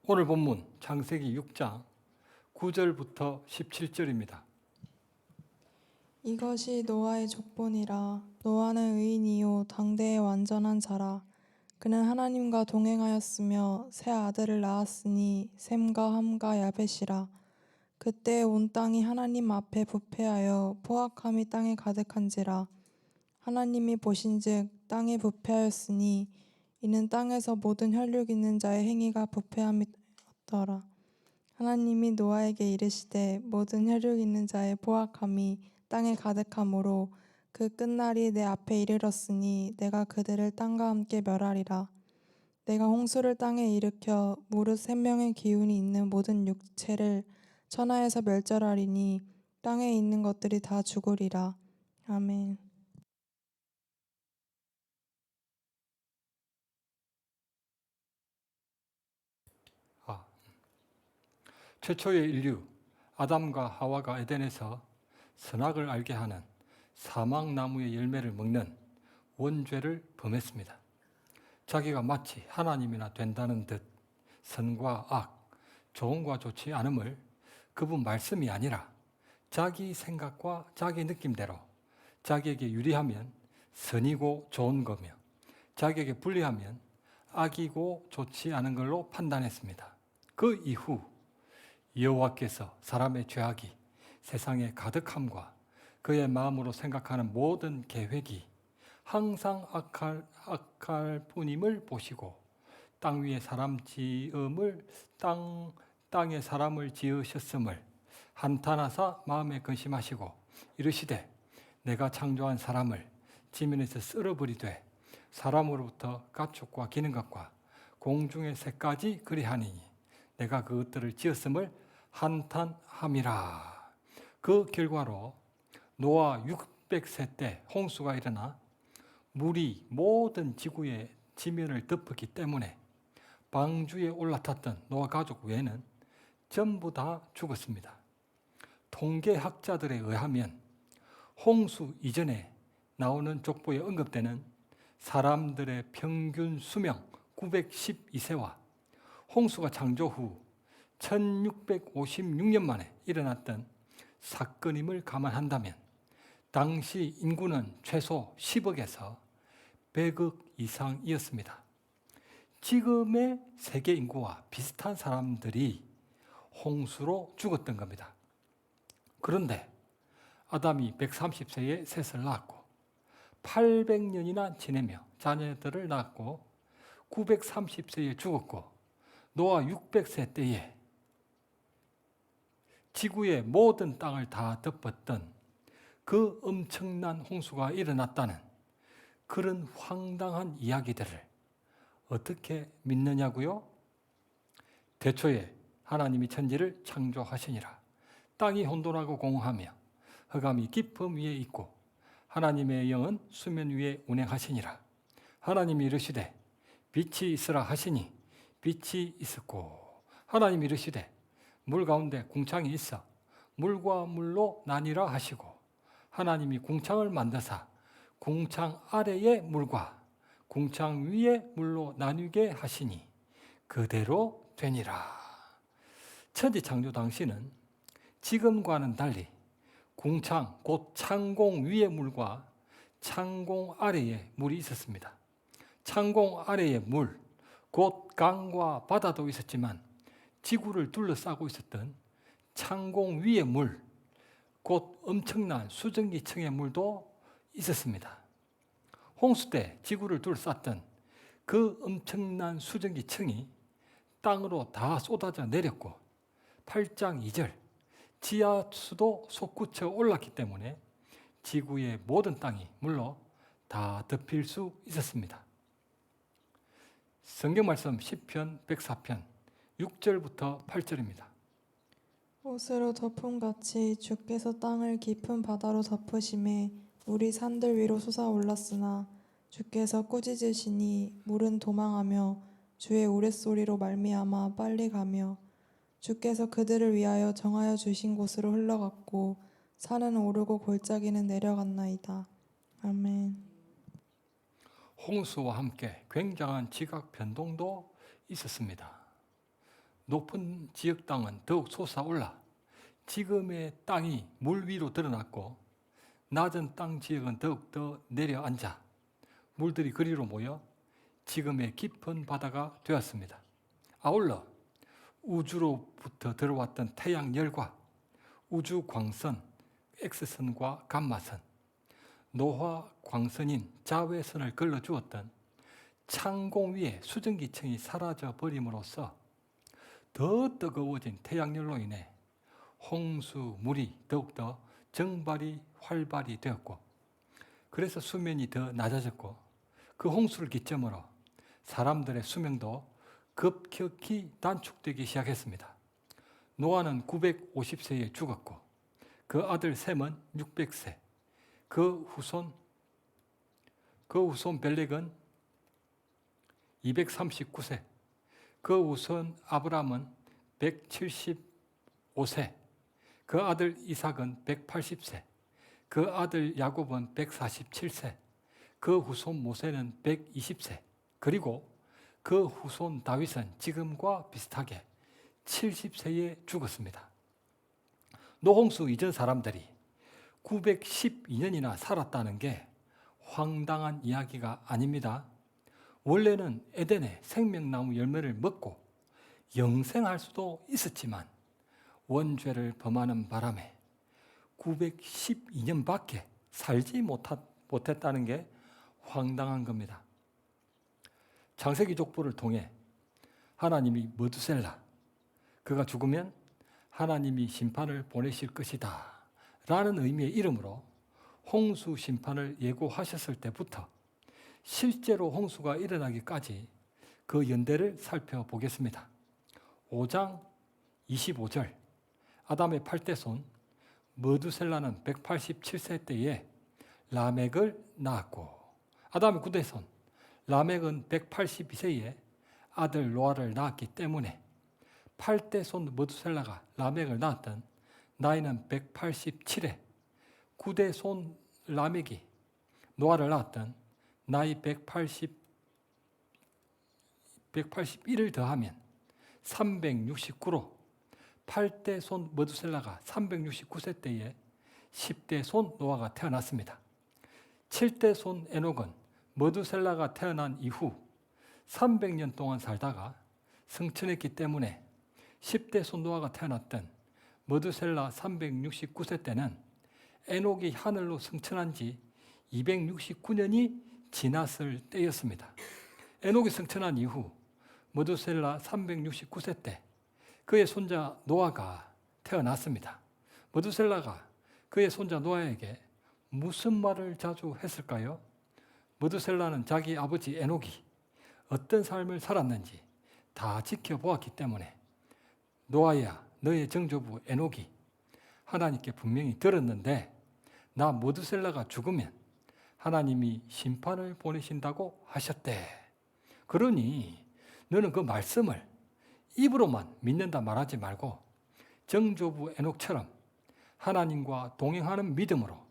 오늘 본문 창세기 6장 9절부터 17절입니다. 이것이 노아의 족본이라. 노아는 의인이요 당대의 완전한 자라. 그는 하나님과 동행하였으며 세 아들을 낳았으니 셈과 함과 야벳이라. 그때 온 땅이 하나님 앞에 부패하여 포악함이 땅에 가득한지라. 하나님이 보신즉 땅이 부패하였으니 이는 땅에서 모든 혈육 있는 자의 행위가 부패함이었더라. 하나님이 노아에게 이르시되 모든 혈육 있는 자의 포악함이 땅에 가득하므로 그 끝날이 내 앞에 이르렀으니 내가 그들을 땅과 함께 멸하리라. 내가 홍수를 땅에 일으켜 무릇 생명의 기운이 있는 모든 육체를 천하에서 멸절하리니 땅에 있는 것들이 다 죽으리라. 아멘. 최초의 인류 아담과 하와가 에덴에서 선악을 알게 하는 사막나무의 열매를 먹는 원죄를 범했습니다. 자기가 마치 하나님이나 된다는 듯 선과 악, 좋은과 좋지 않음을 그분 말씀이 아니라 자기 생각과 자기 느낌대로 자기에게 유리하면 선이고 좋은 거며 자기에게 불리하면 악이고 좋지 않은 걸로 판단했습니다. 그 이후 여호와께서 사람의 죄악이 세상에 가득함과 그의 마음으로 생각하는 모든 계획이 항상 악할 뿐임을 보시고 땅 위에 사람 지음을 땅에 사람을 지으셨음을 한탄하사 마음에 근심하시고 이르시되 내가 창조한 사람을 지면에서 쓸어버리되 사람으로부터 가축과 기는 것과 공중의 새까지 그리하니니 내가 그것들을 지었음을 한탄함이라. 그 결과로 노아 600세 때 홍수가 일어나 물이 모든 지구의 지면을 덮었기 때문에 방주에 올라탔던 노아 가족 외에는 전부 다 죽었습니다. 통계학자들에 의하면 홍수 이전에 나오는 족보에 언급되는 사람들의 평균 수명 912세와 홍수가 창조 후 1656년 만에 일어났던 사건임을 감안한다면 당시 인구는 최소 10억에서 100억 이상이었습니다. 지금의 세계 인구와 비슷한 사람들이 홍수로 죽었던 겁니다. 그런데 아담이 130세에 셋을 낳았고 800년이나 지내며 자녀들을 낳았고 930세에 죽었고 노아 600세 때에 지구의 모든 땅을 다 덮었던 그 엄청난 홍수가 일어났다는 그런 황당한 이야기들을 어떻게 믿느냐고요? 대초에 하나님이 천지를 창조하시니라. 땅이 혼돈하고 공허하며 흑암이 깊음 위에 있고 하나님의 영은 수면 위에 운행하시니라. 하나님이 이르시되 빛이 있으라 하시니 빛이 있었고 하나님이 이르시되 물 가운데 궁창이 있어 물과 물로 나뉘라 하시고 하나님이 궁창을 만드사 궁창 아래의 물과 궁창 위의 물로 나뉘게 하시니 그대로 되니라. 천지 창조 당시는 지금과는 달리 궁창 곧 창공 위의 물과 창공 아래에 물이 있었습니다. 창공 아래의 물 곧 강과 바다도 있었지만 지구를 둘러싸고 있었던 창공 위의 물 곧 엄청난 수증기층의 물도 있었습니다. 홍수 때 지구를 둘러쌌던 그 엄청난 수증기층이 땅으로 다 쏟아져 내렸고 8장 2절 지하수도 솟구쳐 올랐기 때문에 지구의 모든 땅이 물로 다 덮일 수 있었습니다. 성경 말씀 시편 104편 6절부터 8절입니다. 옷으로 덮음같이 주께서 땅을 깊은 바다로 덮으심에 물이 산들 위로 솟아올랐으나 주께서 꾸짖으시니 물은 도망하며 주의 우레소리로 말미암아 빨리 가며 주께서 그들을 위하여 정하여 주신 곳으로 흘러갔고 산은 오르고 골짜기는 내려갔나이다. 아멘. 홍수와 함께 굉장한 지각 변동도 있었습니다. 높은 지역 땅은 더욱 솟아올라 지금의 땅이 물 위로 드러났고 낮은 땅 지역은 더욱더 내려앉아 물들이 그리로 모여 지금의 깊은 바다가 되었습니다. 아울러 우주로부터 들어왔던 태양열과 우주 광선, X선과 감마선, 노화 광선인 자외선을 걸러주었던 창공 위에 수증기층이 사라져 버림으로써 더 뜨거워진 태양열로 인해 홍수물이 더욱더 증발이 활발이 되었고, 그래서 수면이 더 낮아졌고, 그 홍수를 기점으로 사람들의 수명도 급격히 단축되기 시작했습니다. 노아는 950세에 죽었고 그 아들 셈은 600세, 그 후손 벨렉은 239세, 그 후손 아브람은 175세, 그 아들 이삭은 180세, 그 아들 야곱은 147세, 그 후손 모세는 120세, 그리고 그 후손 다윗은 지금과 비슷하게 70세에 죽었습니다. 노홍수 이전 사람들이 912년이나 살았다는 게 황당한 이야기가 아닙니다. 원래는 에덴의 생명나무 열매를 먹고 영생할 수도 있었지만 원죄를 범하는 바람에 912년밖에 살지 못했다는 게 황당한 겁니다. 창세기 족보를 통해 하나님이 머두셀라, 그가 죽으면 하나님이 심판을 보내실 것이다 라는 의미의 이름으로 홍수 심판을 예고하셨을 때부터 실제로 홍수가 일어나기까지 그 연대를 살펴보겠습니다. 5장 25절, 아담의 8대손 머두셀라는 187세 때에 라멕을 낳았고, 아담의 9대손 라멕은 182세에 아들 노아를 낳았기 때문에 8대손 머두셀라가 라멕을 낳았던 나이는 187에 9대손 라멕이 노아를 낳았던 나이 181을 더하면 369로 8대손 머두셀라가 369세 때에 10대손 노아가 태어났습니다. 7대손 에녹은 머두셀라가 태어난 이후 300년 동안 살다가 승천했기 때문에 10대손 노아가 태어났던 머두셀라 369세 때는 에녹이 하늘로 승천한 지 269년이 지났을 때였습니다. 에녹이 승천한 이후 머두셀라 369세 때 그의 손자 노아가 태어났습니다. 머두셀라가 그의 손자 노아에게 무슨 말을 자주 했을까요? 머두셀라는 자기 아버지 에녹이 어떤 삶을 살았는지 다 지켜보았기 때문에 노아야, 너의 정조부 에녹이 하나님께 분명히 들었는데 나 머두셀라가 죽으면 하나님이 심판을 보내신다고 하셨대. 그러니 너는 그 말씀을 입으로만 믿는다 말하지 말고 정조부 에녹처럼 하나님과 동행하는 믿음으로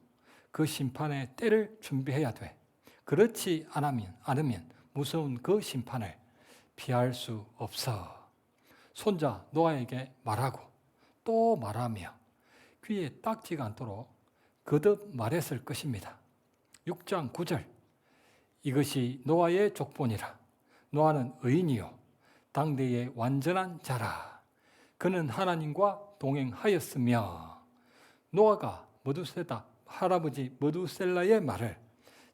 그 심판의 때를 준비해야 돼. 그렇지 않으면 무서운 그 심판을 피할 수 없어. 손자 노아에게 말하고 또 말하며 귀에 딱지가 않도록 거듭 말했을 것입니다. 6장 9절, 이것이 노아의 족본이라. 노아는 의인이요 당대의 완전한 자라. 그는 하나님과 동행하였으며. 노아가 할아버지 머두셀라의 말을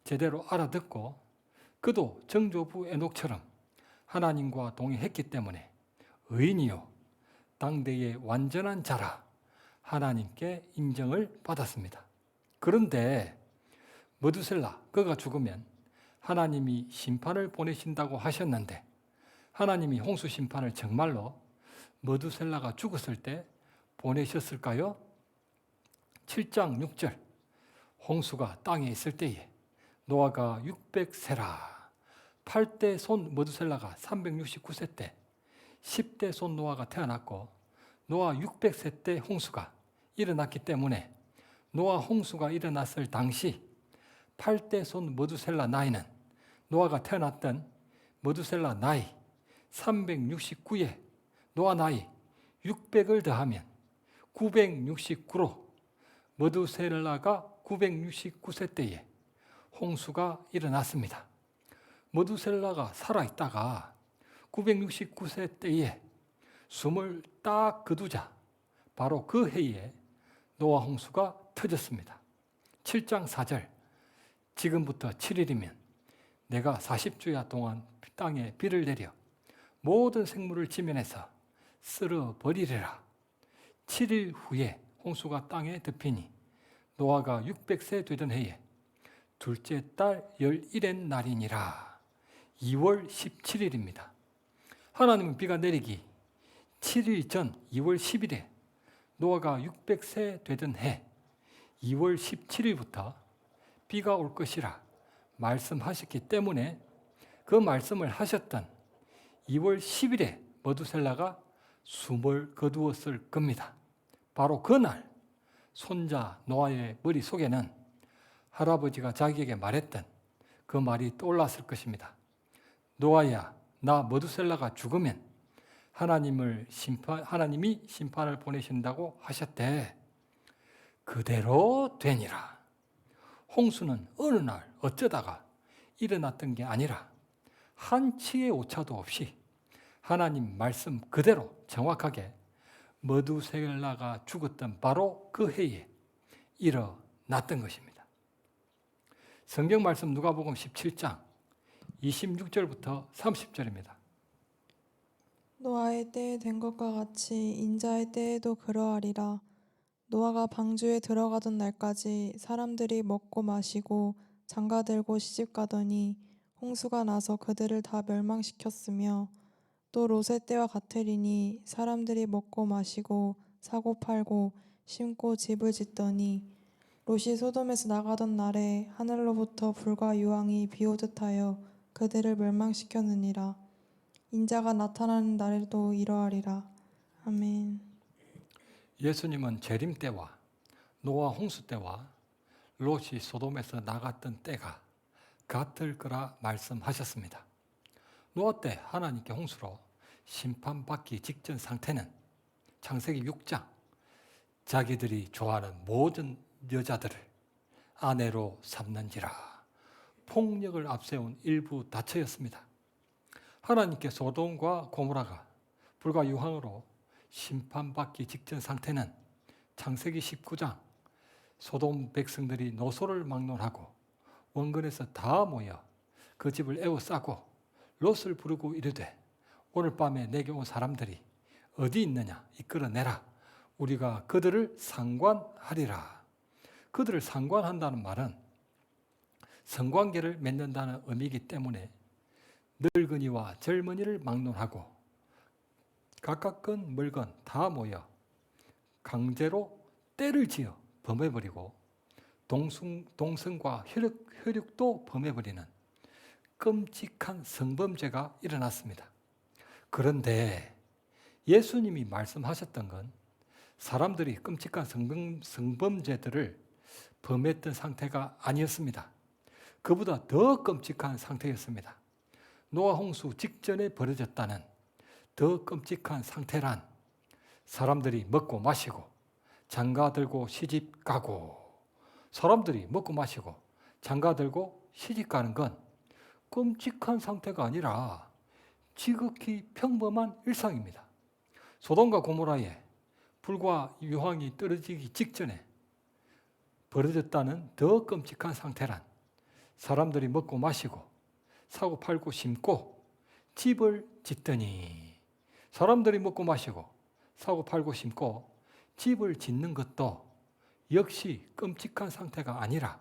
제대로 알아듣고 그도 정조부 에녹처럼 하나님과 동행했기 때문에 의인이요 당대의 완전한 자라 하나님께 인정을 받았습니다. 그런데 머두셀라, 그가 죽으면 하나님이 심판을 보내신다고 하셨는데 하나님이 홍수 심판을 정말로 머두셀라가 죽었을 때 보내셨을까요? 7장 6절, 홍수가 땅에 있을 때에 노아가 600세라. 8대 손 머두셀라가 369세 때 10대 손 노아가 태어났고 노아 600세 때 홍수가 일어났기 때문에 노아 홍수가 일어났을 당시 8대 손 머두셀라 나이는 노아가 태어났던 머두셀라 나이 369에 노아 나이 600을 더하면 969로 머두셀라가 969세 때에 홍수가 일어났습니다. 머두셀라가 살아있다가 969세 때에 숨을 딱 거두자 바로 그 해에 노아 홍수가 터졌습니다. 7장 4절 지금부터 7일이면 내가 40주야 동안 땅에 비를 내려 모든 생물을 지면에서 쓸어버리리라. 7일 후에 홍수가 땅에 덮이니 노아가 600세 되던 해에 둘째 달 11의 날이니라. 2월 17일입니다. 하나님은 비가 내리기 7일 전 2월 10일에 노아가 600세 되던 해 2월 17일부터 비가 올 것이라 말씀하셨기 때문에 그 말씀을 하셨던 2월 10일에 머두셀라가 숨을 거두었을 겁니다. 바로 그날 손자 노아의 머릿속에는 할아버지가 자기에게 말했던 그 말이 떠올랐을 것입니다. 노아야, 나 머두셀라가 죽으면 하나님이 심판을 보내신다고 하셨대. 그대로 되니라. 홍수는 어느 날 어쩌다가 일어났던 게 아니라 한치의 오차도 없이 하나님 말씀 그대로 정확하게 머두셀라가 죽었던 바로 그 해에 일어났던 것입니다. 성경 말씀 누가복음 17장 26절부터 30절입니다. 노아의 때에 된 것과 같이 인자의 때에도 그러하리라. 노아가 방주에 들어가던 날까지 사람들이 먹고 마시고 장가들고 시집가더니 홍수가 나서 그들을 다 멸망시켰으며 또 롯의 때와 같으리니 사람들이 먹고 마시고 사고 팔고 심고 집을 짓더니 롯이 소돔에서 나가던 날에 하늘로부터 불과 유황이 비오듯 하여 그들을 멸망시켰느니라. 인자가 나타나는 날에도 이러하리라. 아멘. 예수님은 재림 때와 노아 홍수 때와 롯이 소돔에서 나갔던 때가 같을 거라 말씀하셨습니다. 노아 때 하나님께 홍수로 심판받기 직전 상태는 창세기 6장 자기들이 좋아하는 모든 여자들을 아내로 삼는지라 폭력을 앞세운 일부 다처였습니다. 하나님께 소돔과 고모라가 불과 유황으로 심판받기 직전 상태는 창세기 19장 소돔 백성들이 노소를 막론하고 원근에서 다 모여 그 집을 에워싸고 롯을 부르고 이르되 오늘 밤에 내게 온 사람들이 어디 있느냐 이끌어내라. 우리가 그들을 상관하리라. 그들을 상관한다는 말은 성관계를 맺는다는 의미이기 때문에 늙은이와 젊은이를 막론하고 가깝건 멀건 다 모여 강제로 때를 지어 범해버리고 동성과 혈육도 범해버리는 끔찍한 성범죄가 일어났습니다. 그런데 예수님이 말씀하셨던 건 사람들이 끔찍한 성범죄들을 범했던 상태가 아니었습니다. 그보다 더 끔찍한 상태였습니다. 노아 홍수 직전에 벌어졌다는 더 끔찍한 상태란 사람들이 먹고 마시고 장가들고 시집가고 사람들이 먹고 마시고 장가들고 시집가는 건 끔찍한 상태가 아니라 지극히 평범한 일상입니다. 소돔과 고모라에 불과 유황이 떨어지기 직전에 벌어졌다는 더 끔찍한 상태란 사람들이 먹고 마시고 사고 팔고 심고 집을 짓더니 사람들이 먹고 마시고 사고 팔고 심고 집을 짓는 것도 역시 끔찍한 상태가 아니라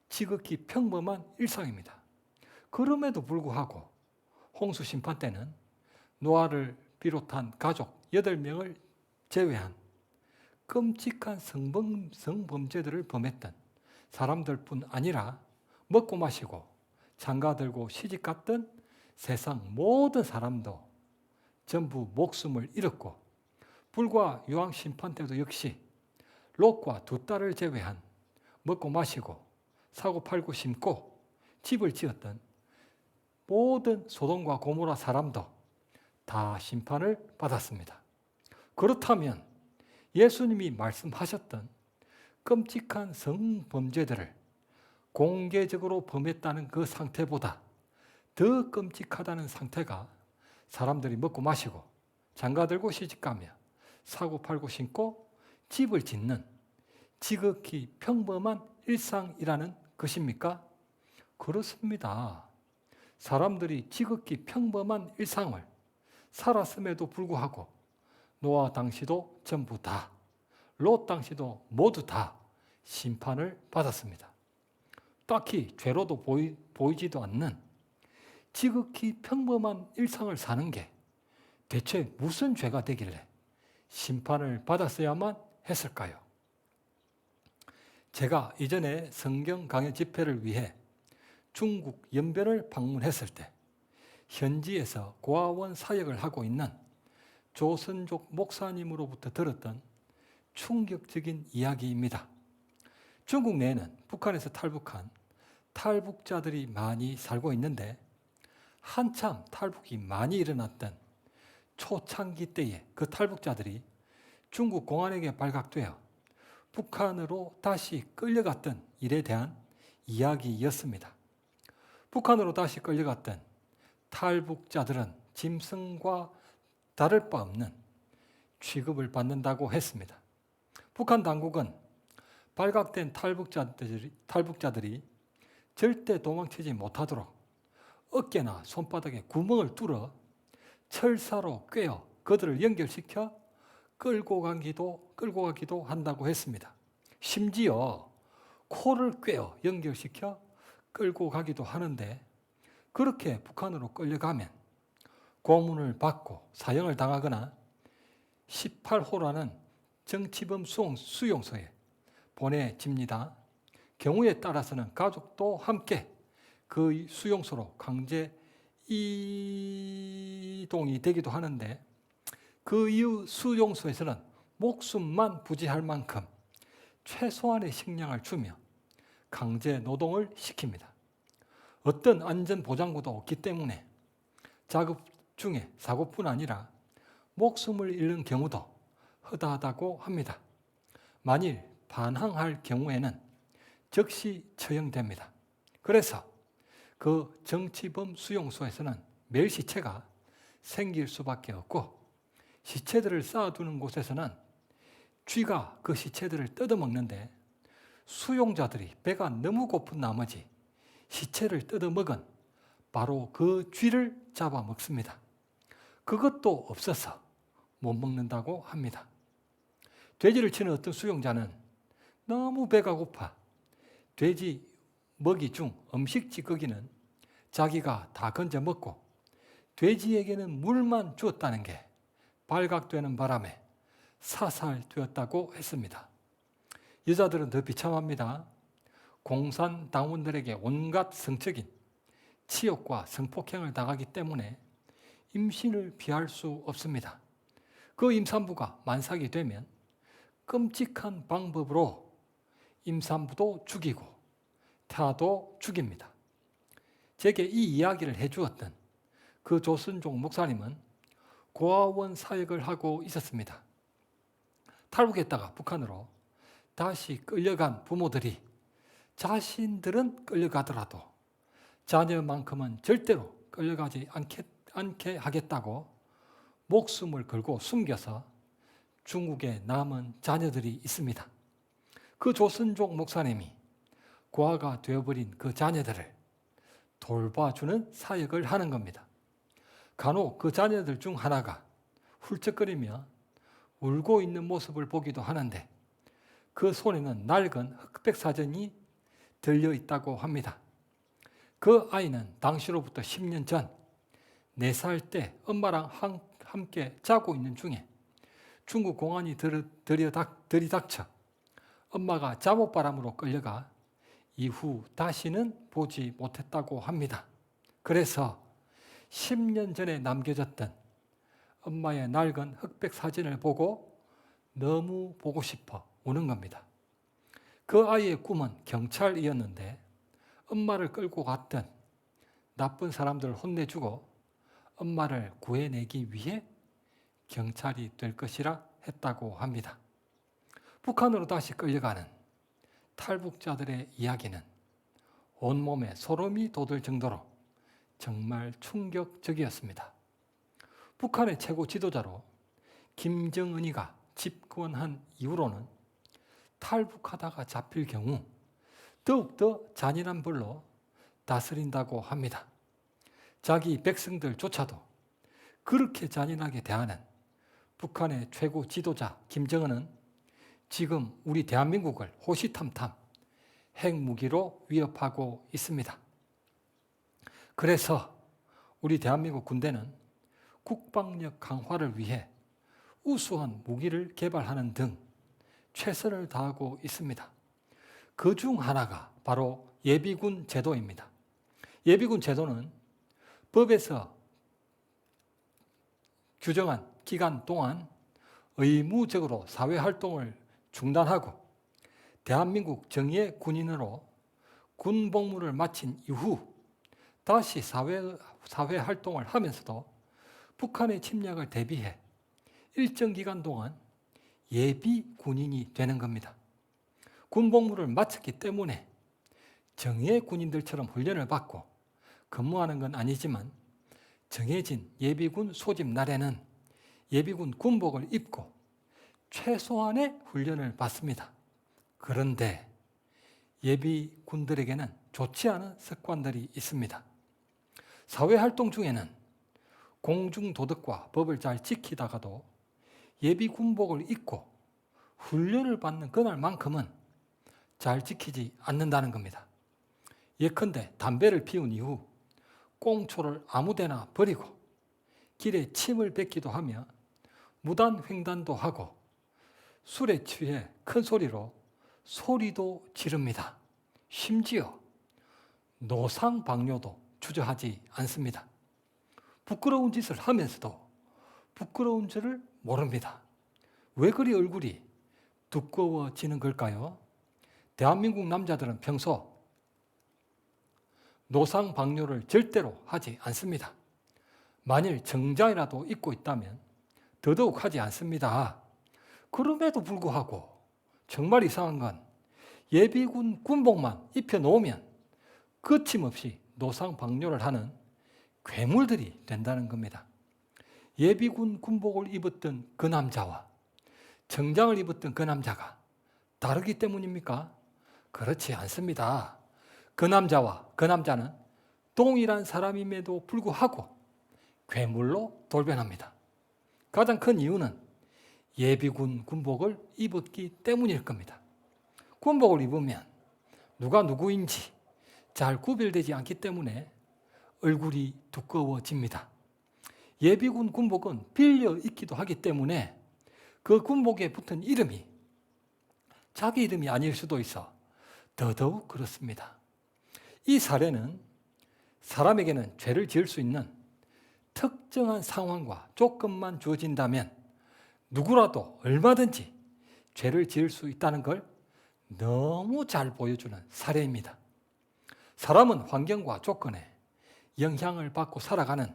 지극히 평범한 일상입니다. 그럼에도 불구하고 홍수 심판 때는 노아를 비롯한 가족 8명을 제외한 끔찍한 성범죄들을 범했던 사람들뿐 아니라 먹고 마시고 장가들고 시집갔던 세상 모든 사람도 전부 목숨을 잃었고 불과 유황 심판 때도 역시 롯과 2딸을 제외한 먹고 마시고 사고 팔고 심고 집을 지었던 모든 소돔과 고모라 사람도 다 심판을 받았습니다. 그렇다면 예수님이 말씀하셨던 끔찍한 성범죄들을 공개적으로 범했다는 그 상태보다 더 끔찍하다는 상태가 사람들이 먹고 마시고 장가들고 시집가며 사고팔고 신고 집을 짓는 지극히 평범한 일상이라는 것입니까? 그렇습니다. 사람들이 지극히 평범한 일상을 살았음에도 불구하고 노아 당시도 전부 다, 롯 당시도 모두 다 심판을 받았습니다. 딱히 죄로도 보이지도 않는 지극히 평범한 일상을 사는 게 대체 무슨 죄가 되길래 심판을 받았어야만 했을까요? 제가 이전에 성경 강해 집회를 위해 중국 연변을 방문했을 때 현지에서 고아원 사역을 하고 있는 조선족 목사님으로부터 들었던 충격적인 이야기입니다. 중국 내에는 북한에서 탈북한 탈북자들이 많이 살고 있는데 한참 탈북이 많이 일어났던 초창기 때에 그 탈북자들이 중국 공안에게 발각되어 북한으로 다시 끌려갔던 일에 대한 이야기였습니다. 북한으로 다시 끌려갔던 탈북자들은 짐승과 다를 바 없는 취급을 받는다고 했습니다. 북한 당국은 발각된 탈북자들이 절대 도망치지 못하도록 어깨나 손바닥에 구멍을 뚫어 철사로 꿰어 그들을 연결시켜 끌고 가기도 한다고 했습니다. 심지어 코를 꿰어 연결시켜 끌고 가기도 하는데 그렇게 북한으로 끌려가면 고문을 받고 사형을 당하거나 18호라는 정치범 수용소에 보내집니다. 경우에 따라서는 가족도 함께 그 수용소로 강제 이동이 되기도 하는데 그 이후 수용소에서는 목숨만 부지할 만큼 최소한의 식량을 주며 강제 노동을 시킵니다. 어떤 안전보장구도 없기 때문에 작업 중에 사고뿐 아니라 목숨을 잃는 경우도 허다하다고 합니다. 만일 반항할 경우에는 즉시 처형됩니다. 그래서 그 정치범 수용소에서는 매일 시체가 생길 수밖에 없고 시체들을 쌓아두는 곳에서는 쥐가 그 시체들을 뜯어먹는데 수용자들이 배가 너무 고픈 나머지 시체를 뜯어먹은 바로 그 쥐를 잡아먹습니다. 그것도 없어서 못 먹는다고 합니다. 돼지를 치는 어떤 수용자는 너무 배가 고파 돼지 먹이 중 음식 찌꺼기는 자기가 다 건져 먹고 돼지에게는 물만 주었다는 게 발각되는 바람에 사살되었다고 했습니다. 여자들은 더 비참합니다. 공산당원들에게 온갖 성적인 치욕과 성폭행을 당하기 때문에 임신을 피할 수 없습니다. 그 임산부가 만삭이 되면 끔찍한 방법으로 임산부도 죽이고 태아도 죽입니다. 제게 이 이야기를 해주었던 그 조선족 목사님은 고아원 사역을 하고 있었습니다. 탈북했다가 북한으로 다시 끌려간 부모들이 자신들은 끌려가더라도 자녀만큼은 절대로 끌려가지 않게 하겠다고 목숨을 걸고 숨겨서 중국에 남은 자녀들이 있습니다. 그 조선족 목사님이 고아가 되어버린 그 자녀들을 돌봐주는 사역을 하는 겁니다. 간혹 그 자녀들 중 하나가 훌쩍거리며 울고 있는 모습을 보기도 하는데 그 손에는 낡은 흑백 사전이 들려 있다고 합니다. 그 아이는 당시로부터 10년 전 4살 때 엄마랑 함께 자고 있는 중에 중국 공안이 들이닥쳐 엄마가 잠옷바람으로 끌려가 이후 다시는 보지 못했다고 합니다. 그래서 10년 전에 남겨졌던 엄마의 낡은 흑백 사진을 보고 너무 보고 싶어 우는 겁니다. 그 아이의 꿈은 경찰이었는데 엄마를 끌고 갔던 나쁜 사람들을 혼내주고 엄마를 구해내기 위해 경찰이 될 것이라 했다고 합니다. 북한으로 다시 끌려가는 탈북자들의 이야기는 온몸에 소름이 돋을 정도로 정말 충격적이었습니다. 북한의 최고 지도자로 김정은이가 집권한 이후로는 탈북하다가 잡힐 경우 더욱더 잔인한 벌로 다스린다고 합니다. 자기 백성들조차도 그렇게 잔인하게 대하는 북한의 최고 지도자 김정은은 지금 우리 대한민국을 호시탐탐 핵무기로 위협하고 있습니다. 그래서 우리 대한민국 군대는 국방력 강화를 위해 우수한 무기를 개발하는 등 최선을 다하고 있습니다. 그 중 하나가 바로 예비군 제도입니다. 예비군 제도는 법에서 규정한 기간 동안 의무적으로 사회활동을 중단하고 대한민국 정예 군인으로 군복무를 마친 이후 다시 사회활동을 하면서도 북한의 침략을 대비해 일정 기간 동안 예비 군인이 되는 겁니다. 군복무를 마쳤기 때문에 정예 군인들처럼 훈련을 받고 근무하는 건 아니지만 정해진 예비군 소집 날에는 예비군 군복을 입고 최소한의 훈련을 받습니다. 그런데 예비군들에게는 좋지 않은 습관들이 있습니다. 사회활동 중에는 공중도덕과 법을 잘 지키다가도 예비군복을 입고 훈련을 받는 그날만큼은 잘 지키지 않는다는 겁니다. 예컨대 담배를 피운 이후 꽁초를 아무데나 버리고 길에 침을 뱉기도 하며 무단 횡단도 하고 술에 취해 큰 소리로 소리도 지릅니다. 심지어 노상방뇨도 주저하지 않습니다. 부끄러운 짓을 하면서도 부끄러운 줄을 모릅니다. 왜 그리 얼굴이 두꺼워지는 걸까요? 대한민국 남자들은 평소 노상방뇨를 절대로 하지 않습니다. 만일 정장이라도 입고 있다면 더더욱 하지 않습니다. 그럼에도 불구하고 정말 이상한 건 예비군 군복만 입혀놓으면 거침없이 노상방뇨를 하는 괴물들이 된다는 겁니다. 예비군 군복을 입었던 그 남자와 정장을 입었던 그 남자가 다르기 때문입니까? 그렇지 않습니다. 그 남자와 그 남자는 동일한 사람임에도 불구하고 괴물로 돌변합니다. 가장 큰 이유는 예비군 군복을 입었기 때문일 겁니다. 군복을 입으면 누가 누구인지 잘 구별되지 않기 때문에 얼굴이 두꺼워집니다. 예비군 군복은 빌려 입기도 하기 때문에 그 군복에 붙은 이름이 자기 이름이 아닐 수도 있어 더더욱 그렇습니다. 이 사례는 사람에게는 죄를 지을 수 있는 특정한 상황과 조건만 주어진다면 누구라도 얼마든지 죄를 지을 수 있다는 걸 너무 잘 보여주는 사례입니다. 사람은 환경과 조건에 영향을 받고 살아가는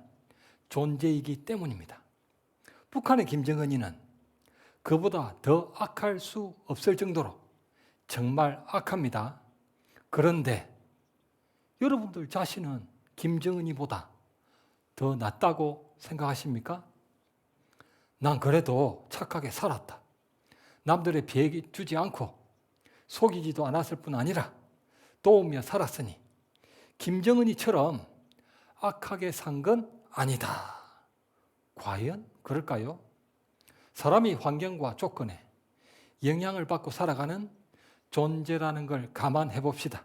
존재이기 때문입니다. 북한의 김정은이는 그보다 더 악할 수 없을 정도로 정말 악합니다. 그런데 여러분들 자신은 김정은이보다 더 낫다고 생각하십니까? 난 그래도 착하게 살았다. 남들의 피해 주지 않고 속이지도 않았을 뿐 아니라 도우며 살았으니 김정은이처럼 악하게 산 건 아니다. 과연 그럴까요? 사람이 환경과 조건에 영향을 받고 살아가는 존재라는 걸 감안해 봅시다.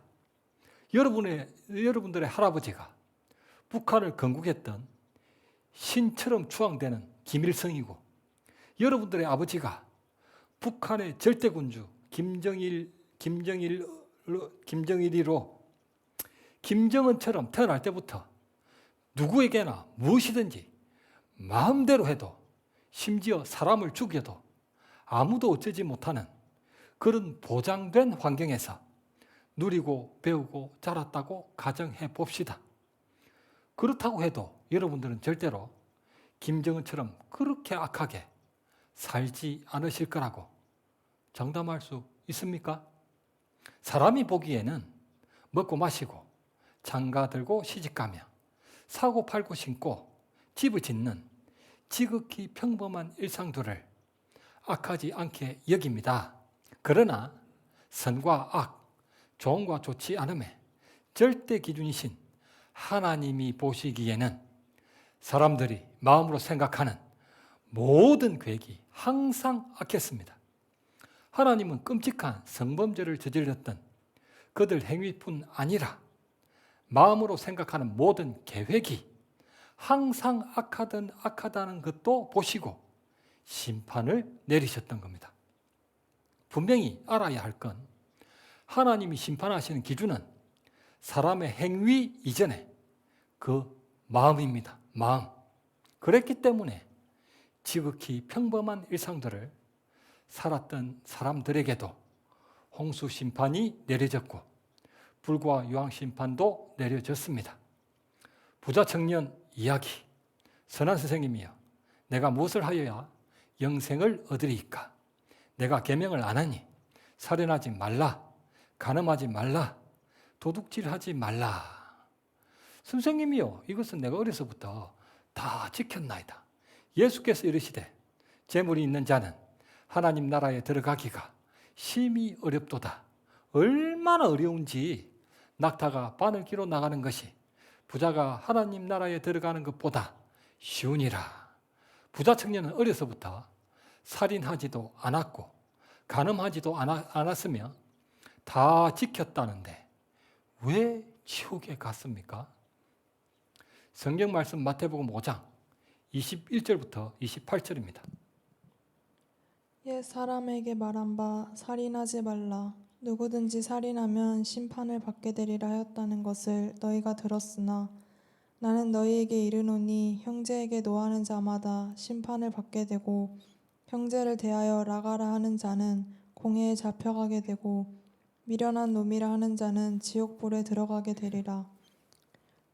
여러분들의 할아버지가 북한을 건국했던 신처럼 추앙되는 김일성이고 여러분들의 아버지가 북한의 절대군주 김정일이로 김정은처럼 태어날 때부터 누구에게나 무엇이든지 마음대로 해도 심지어 사람을 죽여도 아무도 어쩌지 못하는 그런 보장된 환경에서 누리고 배우고 자랐다고 가정해 봅시다. 그렇다고 해도 여러분들은 절대로 김정은처럼 그렇게 악하게 살지 않으실 거라고 장담할 수 있습니까? 사람이 보기에는 먹고 마시고 장가 들고 시집가며 사고 팔고 신고 집을 짓는 지극히 평범한 일상들을 악하지 않게 여깁니다. 그러나 선과 악, 좋음과 좋지 않음의 절대 기준이신 하나님이 보시기에는 사람들이 마음으로 생각하는 모든 계획이 항상 악했습니다. 하나님은 끔찍한 성범죄를 저질렀던 그들 행위뿐 아니라 마음으로 생각하는 모든 계획이 항상 악하다는 것도 보시고 심판을 내리셨던 겁니다. 분명히 알아야 할 건 하나님이 심판하시는 기준은 사람의 행위 이전에 그 마음입니다. 마음. 그랬기 때문에 지극히 평범한 일상들을 살았던 사람들에게도 홍수 심판이 내려졌고 불과 유황 심판도 내려졌습니다. 부자 청년 이야기. 선한 선생님이여, 내가 무엇을 하여야 영생을 얻으리이까? 내가 계명을 안 하니 살인하지 말라, 간음하지 말라, 도둑질하지 말라. 선생님이여, 이것은 내가 어려서부터 다 지켰나이다. 예수께서 이르시되 재물이 있는 자는 하나님 나라에 들어가기가 심히 어렵도다. 얼마나 어려운지 낙타가 바늘기로 나가는 것이 부자가 하나님 나라에 들어가는 것보다 쉬우니라. 부자 청년은 어려서부터 살인하지도 않았고 간음하지도 않았으며 다 지켰다는데 왜 지옥에 갔습니까? 성경 말씀 마태복음 5장 21절부터 28절입니다. 옛 사람에게 말한 바 살인하지 말라. 누구든지 살인하면 심판을 받게 되리라 하였다는 것을 너희가 들었으나 나는 너희에게 이르노니 형제에게 노하는 자마다 심판을 받게 되고 형제를 대하여 나가라 하는 자는 공회에 잡혀가게 되고 미련한 놈이라 하는 자는 지옥불에 들어가게 되리라.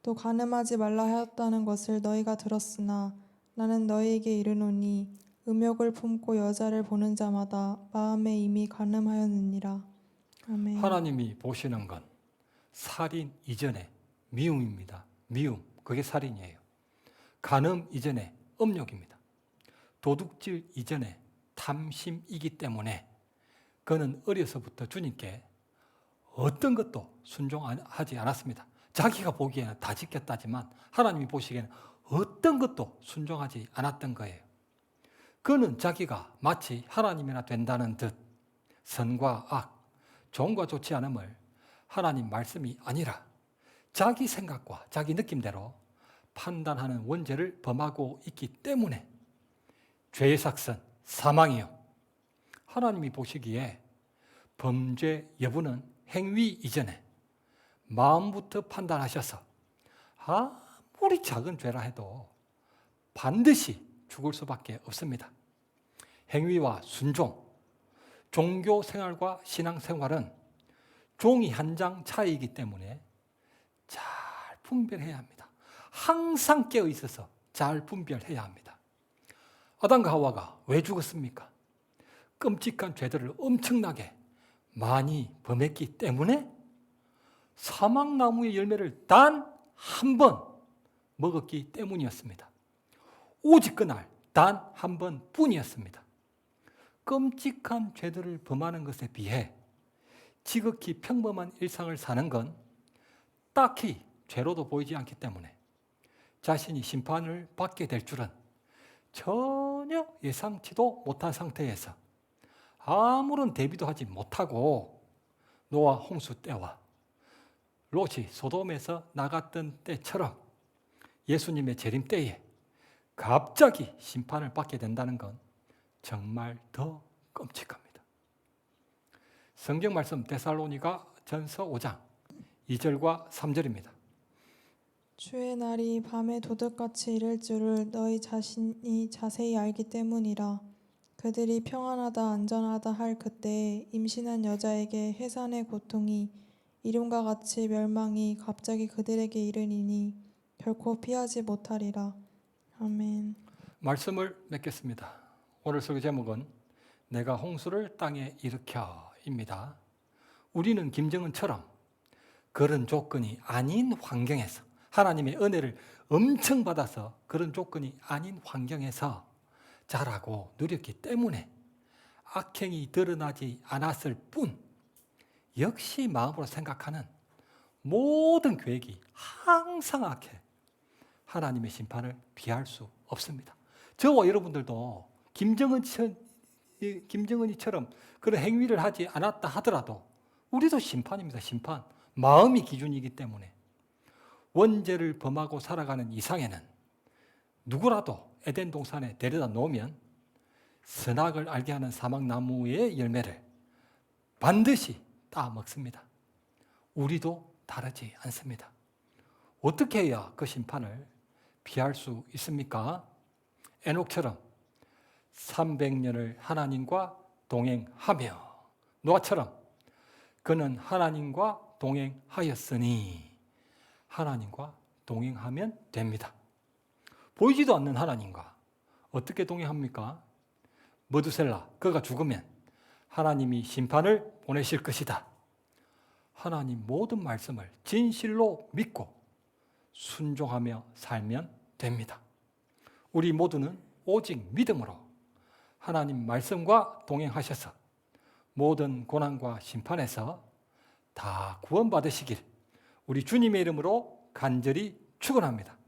또 간음하지 말라 하였다는 것을 너희가 들었으나 나는 너희에게 이르노니 음욕을 품고 여자를 보는 자마다 마음에 이미 간음하였느니라. 아멘. 하나님이 보시는 건 살인 이전에 미움입니다. 미움, 그게 살인이에요. 간음 이전에 음욕입니다. 도둑질 이전에 탐심이기 때문에 그는 어려서부터 주님께 어떤 것도 순종하지 않았습니다. 자기가 보기에는 다 지켰다지만 하나님이 보시기에는 어떤 것도 순종하지 않았던 거예요. 그는 자기가 마치 하나님이나 된다는 듯 선과 악, 좋음과 좋지 않음을 하나님 말씀이 아니라 자기 생각과 자기 느낌대로 판단하는 원죄를 범하고 있기 때문에 죄의 삭선, 사망이요. 하나님이 보시기에 범죄 여부는 행위 이전에 마음부터 판단하셔서 아무리 작은 죄라 해도 반드시 죽을 수밖에 없습니다. 행위와 순종, 종교 생활과 신앙 생활은 종이 한 장 차이이기 때문에 잘 분별해야 합니다. 항상 깨어 있어서 잘 분별해야 합니다. 아담과 하와가 왜 죽었습니까? 끔찍한 죄들을 엄청나게 많이 범했기 때문에 사막나무의 열매를 단 한 번 먹었기 때문이었습니다. 오직 그날 단 한 번뿐이었습니다. 끔찍한 죄들을 범하는 것에 비해 지극히 평범한 일상을 사는 건 딱히 죄로도 보이지 않기 때문에 자신이 심판을 받게 될 줄은 전혀 예상치도 못한 상태에서 아무런 대비도 하지 못하고 노아 홍수 때와 롯이 소돔에서 나갔던 때처럼 예수님의 재림 때에 갑자기 심판을 받게 된다는 건 정말 더 끔찍합니다. 성경 말씀 데살로니가 전서 5장 2절과 3절입니다. 주의 날이 밤에 도둑같이 이를 줄을 너희 자신이 자세히 알기 때문이라. 그들이 평안하다 안전하다 할 그때에 임신한 여자에게 해산의 고통이 이름과 같이 멸망이 갑자기 그들에게 이르니니 결코 피하지 못하리라. 아멘. 말씀을 맺겠습니다. 오늘 설교 제목은 내가 홍수를 땅에 일으켜입니다. 우리는 김정은처럼 그런 조건이 아닌 환경에서 하나님의 은혜를 엄청 받아서 그런 조건이 아닌 환경에서 자라고 누렸기 때문에 악행이 드러나지 않았을 뿐 역시 마음으로 생각하는 모든 계획이 항상 악해 하나님의 심판을 피할 수 없습니다. 저와 여러분들도 김정은이처럼 그런 행위를 하지 않았다 하더라도 우리도 심판입니다. 심판. 마음이 기준이기 때문에 원죄를 범하고 살아가는 이상에는 누구라도 에덴 동산에 데려다 놓으면 선악을 알게 하는 사막나무의 열매를 반드시 따먹습니다. 우리도 다르지 않습니다. 어떻게 해야 그 심판을 피할 수 있습니까? 에녹처럼 300년을 하나님과 동행하며 노아처럼 그는 하나님과 동행하였으니 하나님과 동행하면 됩니다. 보이지도 않는 하나님과 어떻게 동행합니까? 머두셀라, 그가 죽으면 하나님이 심판을 보내실 것이다. 하나님 모든 말씀을 진실로 믿고 순종하며 살면 됩니다. 우리 모두는 오직 믿음으로 하나님 말씀과 동행하셔서 모든 고난과 심판에서 다 구원받으시길 우리 주님의 이름으로 간절히 축원합니다.